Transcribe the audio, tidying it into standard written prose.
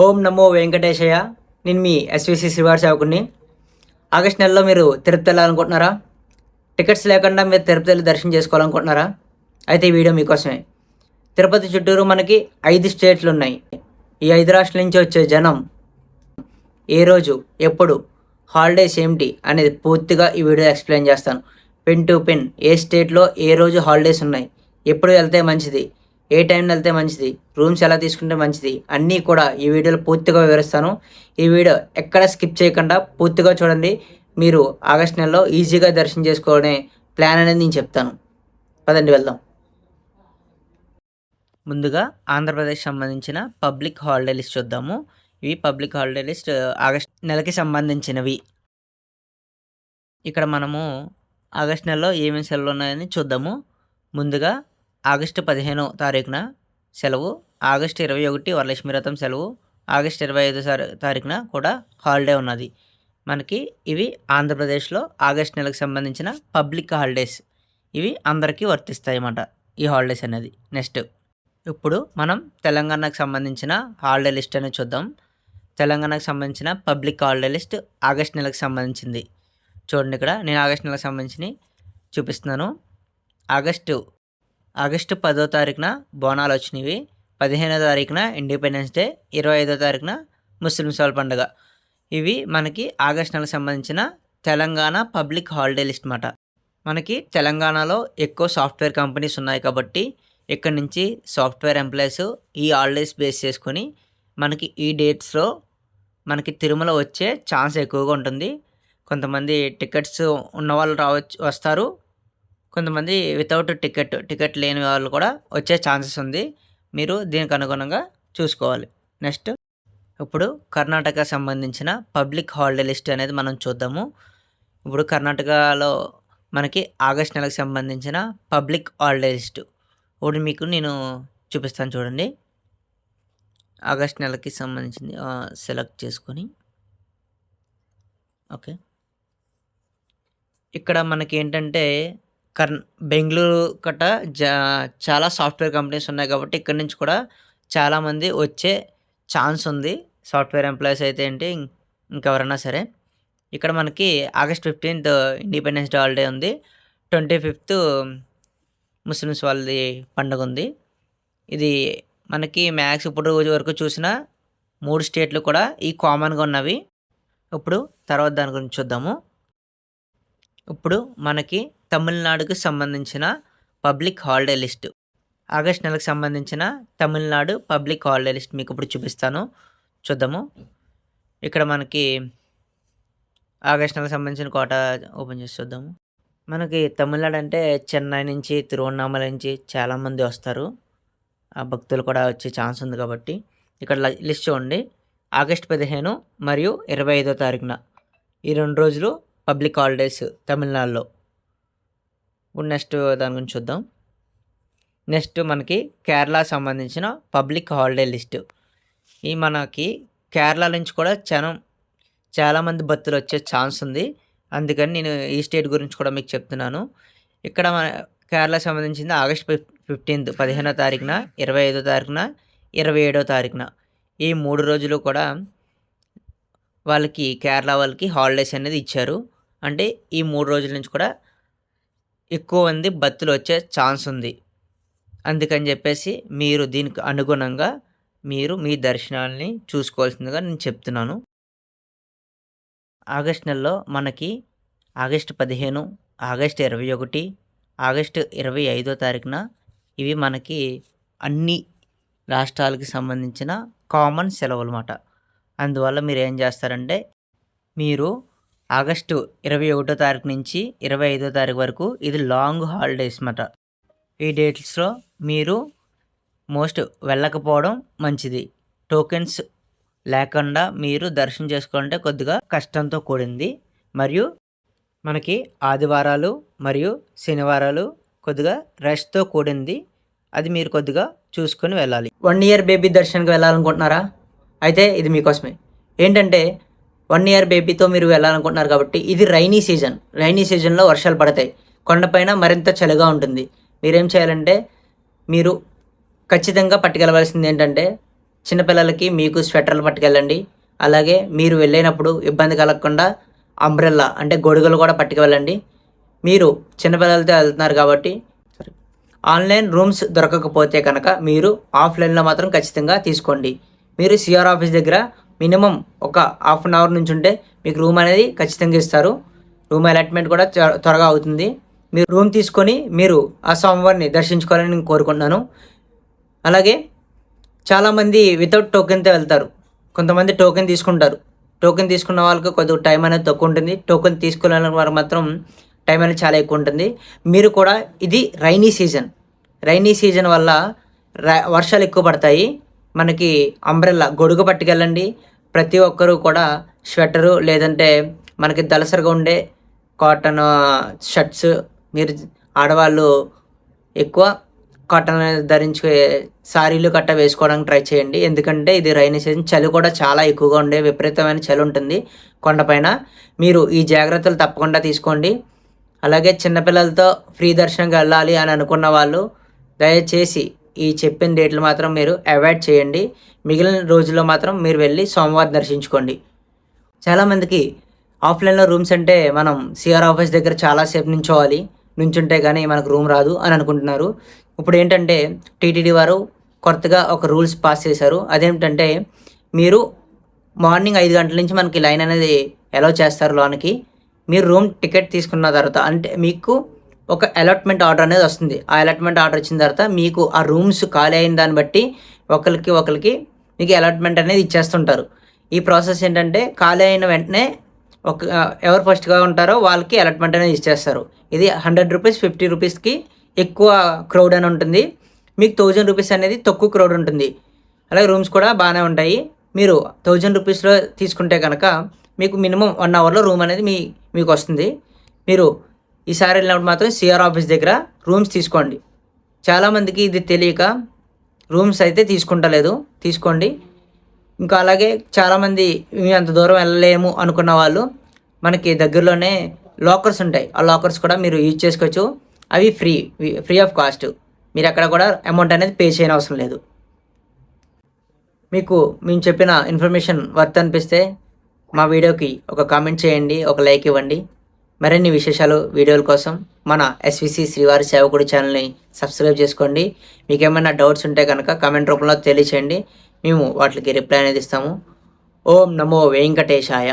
ఓం నమో వెంకటేశయ్య. నేను మీ ఎస్విసి శ్రీవారి సేవకుని. ఆగస్ట్ నెలలో మీరు తిరుపతి వెళ్ళాలనుకుంటున్నారా? టికెట్స్ లేకుండా మీరు తిరుపతి వెళ్ళి దర్శనం చేసుకోవాలనుకుంటున్నారా? అయితే ఈ వీడియో మీకోసమే. తిరుపతి చుట్టూరు మనకి 5 స్టేట్లు ఉన్నాయి. ఈ 5 రాష్ట్రాల నుంచి వచ్చే జనం ఏ రోజు, ఎప్పుడు, హాలిడేస్ ఏమిటి అనేది పూర్తిగా ఈ వీడియో ఎక్స్ప్లెయిన్ చేస్తాను. పెన్ టు పెన్ ఏ స్టేట్లో ఏ రోజు హాలిడేస్ ఉన్నాయి, ఎప్పుడు వెళ్తే మంచిది, ఏ టైంలో వెళ్తే మంచిది, రూమ్స్ ఎలా తీసుకుంటే మంచిది, అన్నీ కూడా ఈ వీడియోలో పూర్తిగా వివరిస్తాను. ఈ వీడియో ఎక్కడ స్కిప్ చేయకుండా పూర్తిగా చూడండి. మీరు ఆగస్ట్ నెలలో ఈజీగా దర్శనం చేసుకోవడే ప్లాన్ అనేది నేను చెప్తాను. పదండి వెళ్దాం. ముందుగా ఆంధ్రప్రదేశ్ సంబంధించిన పబ్లిక్ హాలిడే లిస్ట్ చూద్దాము. ఇవి పబ్లిక్ హాలిడే లిస్ట్ ఆగస్ట్ నెలకి సంబంధించినవి. ఇక్కడ మనము ఆగస్ట్ నెలలో ఏమేమి సెలవులు ఉన్నాయని చూద్దాము. ముందుగా ఆగస్టు 15వ తారీఖున సెలవు, ఆగస్టు 21 వరలక్ష్మి వ్రతం సెలవు, ఆగస్టు 25 తారీఖున కూడా హాలిడే ఉన్నది. మనకి ఇవి ఆంధ్రప్రదేశ్లో ఆగస్ట్ నెలకు సంబంధించిన పబ్లిక్ హాలిడేస్. ఇవి అందరికీ వర్తిస్తాయి అన్నమాట ఈ హాలిడేస్ అనేది. నెక్స్ట్ ఇప్పుడు మనం తెలంగాణకు సంబంధించిన హాలిడే లిస్ట్ అనేది చూద్దాం. తెలంగాణకు సంబంధించిన పబ్లిక్ హాలిడే లిస్ట్ ఆగస్ట్ నెలకు సంబంధించింది. చూడండి, ఇక్కడ నేను ఆగస్ట్ నెలకు సంబంధించి చూపిస్తున్నాను. ఆగస్టు 10వ తారీఖున బోనాలు వచ్చినవి, 15వ తారీఖున ఇండిపెండెన్స్ డే, 25వ తారీఖున ముస్లిమ్స్ వాళ్ళ పండుగ. ఇవి మనకి ఆగస్ట్ నెలకు సంబంధించిన తెలంగాణ పబ్లిక్ హాలిడే లిస్ట్ అన్నమాట. మనకి తెలంగాణలో ఎక్కువ సాఫ్ట్వేర్ కంపెనీస్ ఉన్నాయి కాబట్టి ఇక్కడ నుంచి సాఫ్ట్వేర్ ఎంప్లాయీస్ ఈ హాలిడేస్ బేస్ చేసుకొని మనకి ఈ డేట్స్లో మనకి తిరుమల వచ్చే ఛాన్స్ ఎక్కువగా ఉంటుంది. కొంతమంది టికెట్స్ ఉన్నవాళ్ళు వస్తారు, కొంతమంది వితౌట్ టికెట్ లేని వాళ్ళు కూడా వచ్చే ఛాన్సెస్ ఉంది. మీరు దీనికి అనుగుణంగా చూసుకోవాలి. నెక్స్ట్ ఇప్పుడు కర్ణాటక సంబంధించిన పబ్లిక్ హాలిడే లిస్ట్ అనేది మనం చూద్దాము. ఇప్పుడు కర్ణాటకలో మనకి ఆగస్ట్ నెలకు సంబంధించిన పబ్లిక్ హాలిడే లిస్టు ఇప్పుడు మీకు నేను చూపిస్తాను. చూడండి, ఆగస్ట్ నెలకి సంబంధించింది సెలెక్ట్ చేసుకొని ఓకే. ఇక్కడ మనకి ఏంటంటే బెంగళూరు గట్ట చాలా సాఫ్ట్వేర్ కంపెనీస్ ఉన్నాయి కాబట్టి ఇక్కడ నుంచి కూడా చాలామంది వచ్చే ఛాన్స్ ఉంది. సాఫ్ట్వేర్ ఎంప్లాయీస్ అయితే ఏంటి, ఇంకెవరైనా సరే. ఇక్కడ మనకి August 15th independence day holiday ఉంది, 25th ముస్లిమ్స్ వాళ్ళది పండుగ ఉంది. ఇది మనకి మ్యాక్స్ ఇప్పుడు వరకు చూసిన 3 స్టేట్లు కూడా ఈ కామన్గా ఉన్నవి. ఇప్పుడు తర్వాత దాని గురించి చూద్దాము. ఇప్పుడు మనకి తమిళనాడుకు సంబంధించిన పబ్లిక్ హాలిడే లిస్ట్, ఆగస్ట్ నెలకు సంబంధించిన తమిళనాడు పబ్లిక్ హాలిడే లిస్ట్ మీకు ఇప్పుడు చూపిస్తాను. చూద్దాము. ఇక్కడ మనకి ఆగస్ట్ నెలకు సంబంధించిన కోట ఓపెన్ చేసి చూద్దాము. మనకి తమిళనాడు అంటే చెన్నై నుంచి, తిరువన్నామలై నుంచి చాలామంది వస్తారు. ఆ భక్తులు కూడా వచ్చే ఛాన్స్ ఉంది కాబట్టి ఇక్కడ లిస్ట్ చూడండి. ఆగస్ట్ 15 మరియు 25వ తారీఖున ఈ 2 రోజులు పబ్లిక్ హాలిడేస్ తమిళనాడులో. ఇప్పుడు నెక్స్ట్ దాని గురించి చూద్దాం. నెక్స్ట్ మనకి కేరళ సంబంధించిన పబ్లిక్ హాలిడే లిస్టు. ఈ మనకి కేరళ నుంచి కూడా చాలామంది భక్తులు వచ్చే ఛాన్స్ ఉంది. అందుకని నేను ఈ స్టేట్ గురించి కూడా మీకు చెప్తున్నాను. ఇక్కడ మన కేరళ సంబంధించింది ఆగస్ట్ 15th 15వ తారీఖున, 25వ తారీఖున, 27వ తారీఖున ఈ 3 రోజులు కూడా వాళ్ళకి కేరళ వాళ్ళకి హాలిడేస్ అనేది ఇచ్చారు. అంటే ఈ 3 రోజుల నుంచి కూడా ఎక్కువ మంది భక్తులు వచ్చే ఛాన్స్ ఉంది. అందుకని చెప్పేసి మీరు దీనికి అనుగుణంగా మీరు మీ దర్శనాల్ని చూసుకోవాల్సిందిగా నేను చెప్తున్నాను. ఆగస్ట్ నెలలో మనకి ఆగస్ట్ 15, ఆగస్ట్ 21, ఆగస్టు 25వ తారీఖున ఇవి మనకి అన్ని రాష్ట్రాలకి సంబంధించిన కామన్ సెలవులు అన్నమాట. అందువల్ల మీరు ఏం చేస్తారంటే మీరు ఆగస్టు 21వ తారీఖు నుంచి 25వ తారీఖు వరకు ఇది లాంగ్ హాలిడేస్ అన్నమాట. ఈ డేట్స్లో మీరు వెళ్ళకపోవడం మంచిది. టోకెన్స్ లేకుండా మీరు దర్శనం చేసుకోవాలంటే కొద్దిగా కష్టంతో కూడింది. మరియు మనకి ఆదివారాలు మరియు శనివారాలు కొద్దిగా రష్తో కూడింది. అది మీరు కొద్దిగా చూసుకొని వెళ్ళాలి. 1 year బేబీ దర్శనానికి వెళ్ళాలనుకుంటున్నారా? అయితే ఇది మీకోసమే. ఏంటంటే 1 year బేబీతో మీరు వెళ్ళాలనుకుంటున్నారు కాబట్టి ఇది రైనీ సీజన్లో వర్షాలు పడతాయి. కొండపైన మరింత చలిగా ఉంటుంది. మీరేం చేయాలంటే మీరు ఖచ్చితంగా పట్టుకెళ్ళవలసింది ఏంటంటే చిన్నపిల్లలకి మీకు స్వెటర్లు పట్టుకెళ్ళండి. అలాగే మీరు వెళ్ళినప్పుడు ఇబ్బంది కలగకుండా అంబ్రెల్లా అంటే గొడుగులు కూడా పట్టుకువెళ్ళండి. మీరు చిన్నపిల్లలతో వెళ్తున్నారు కాబట్టి ఆన్లైన్ రూమ్స్ దొరకకపోతే కనుక మీరు ఆఫ్లైన్లో మాత్రం ఖచ్చితంగా తీసుకోండి. మీరు సిఆర్ ఆఫీస్ దగ్గర మినిమం ఒక హాఫ్ అన్ అవర్ నుంచి ఉంటే మీకు రూమ్ అనేది ఖచ్చితంగా ఇస్తారు. రూమ్ అలాట్మెంట్ కూడా త్వరగా అవుతుంది. మీరు రూమ్ తీసుకొని మీరు ఆ స్వామివారిని దర్శించుకోవాలని నేను కోరుకుంటున్నాను. అలాగే చాలామంది వితౌట్ టోకెన్తో వెళ్తారు. కొంతమంది టోకెన్ తీసుకుంటారు. టోకెన్ తీసుకున్న వాళ్ళకి కొద్దిగా టైం అనేది తక్కువ ఉంటుంది. టోకెన్ తీసుకునే వారు మాత్రం టైం అనేది చాలా ఎక్కువ ఉంటుంది. మీరు కూడా ఇది రైనీ సీజన్ వల్ల వర్షాలు ఎక్కువ పడతాయి. మనకి అంబ్రెల్లా గొడుగు పట్టుకెళ్ళండి. ప్రతి ఒక్కరూ కూడా స్వెటరు లేదంటే మనకి దళసరిగా ఉండే కాటన్ షర్ట్స్, మీరు ఆడవాళ్ళు ఎక్కువ కాటన్ ధరించే సారీలు కట్ట వేసుకోవడానికి ట్రై చేయండి. ఎందుకంటే ఇది రైనీ సీజన్, చలి కూడా చాలా ఎక్కువగా ఉండే విపరీతమైన చలి ఉంటుంది కొండపైన. మీరు ఈ జాగ్రత్తలు తప్పకుండా తీసుకోండి. అలాగే చిన్నపిల్లలతో ఫ్రీ దర్శనంగా వెళ్ళాలి అని అనుకున్న వాళ్ళు దయచేసి ఈ చెప్పిన డేట్లు మాత్రం మీరు అవాయిడ్ చేయండి. మిగిలిన రోజుల్లో మాత్రం మీరు వెళ్ళి సోమవారం దర్శించుకోండి. చాలామందికి ఆఫ్లైన్లో రూమ్స్ అంటే మనం సిఆర్ ఆఫీస్ దగ్గర చాలాసేపు నుంచుంటే కానీ మనకు రూమ్ రాదు అని అనుకుంటున్నారు. ఇప్పుడు ఏంటంటే టీటీడీ వారు కొత్తగా ఒక రూల్స్ పాస్ చేశారు. అదేమిటంటే మీరు మార్నింగ్ 5 గంటల నుంచి మనకి లైన్ అనేది అలౌ చేస్తారు లోనికి. మీరు రూమ్ టికెట్ తీసుకున్న తర్వాత అంటే మీకు ఒక అలాట్మెంట్ ఆర్డర్ అనేది వస్తుంది. ఆ అలాట్మెంట్ ఆర్డర్ వచ్చిన తర్వాత మీకు ఆ రూమ్స్ ఖాళీ అయిన దాన్ని బట్టి ఒకరికి మీకు అలాట్మెంట్ అనేది ఇచ్చేస్తుంటారు. ఈ ప్రాసెస్ ఏంటంటే ఖాళీ అయిన వెంటనే ఎవరు ఫస్ట్గా ఉంటారో వాళ్ళకి అలాట్మెంట్ అనేది ఇచ్చేస్తారు. ఇది 100 రూపీస్ 50 రూపీస్కి ఎక్కువ క్రౌడ్ అని ఉంటుంది. మీకు 1000 రూపీస్ అనేది తక్కువ క్రౌడ్ ఉంటుంది. అలాగే రూమ్స్ కూడా బాగానే ఉంటాయి. మీరు 1000 రూపీస్లో తీసుకుంటే కనుక మీకు మినిమం 1 అవర్లో రూమ్ అనేది మీకు వస్తుంది. మీరు ఈసారి వెళ్ళినప్పుడు మాత్రం సిఆర్ ఆఫీస్ దగ్గర రూమ్స్ తీసుకోండి. చాలామందికి ఇది తెలియక రూమ్స్ అయితే తీసుకోండి. ఇంకా అలాగే చాలామంది మేము అంత దూరం వెళ్ళలేము అనుకున్న వాళ్ళు మనకి దగ్గరలోనే లాకర్స్ ఉంటాయి. ఆ లాకర్స్ కూడా మీరు యూజ్ చేసుకోవచ్చు. అవి ఫ్రీ ఆఫ్ కాస్ట్. మీరు అక్కడ కూడా అమౌంట్ అనేది పే చేయని అవసరం లేదు. మీకు మేము చెప్పిన ఇన్ఫర్మేషన్ వర్త్ అనిపిస్తే మా వీడియోకి ఒక కామెంట్ చేయండి, ఒక లైక్ ఇవ్వండి. మరిన్ని వీడియోల కోసం మన ఎస్విసి శ్రీవారి సేవకుడి ఛానల్ని సబ్స్క్రైబ్ చేసుకోండి. మీకు ఏమైనా డౌట్స్ ఉంటే కనుక కామెంట్ రూపంలో తెలియచేయండి. మేము వాటికి రిప్లై అనేది ఇస్తాము. ఓం నమో వెంకటేశాయ.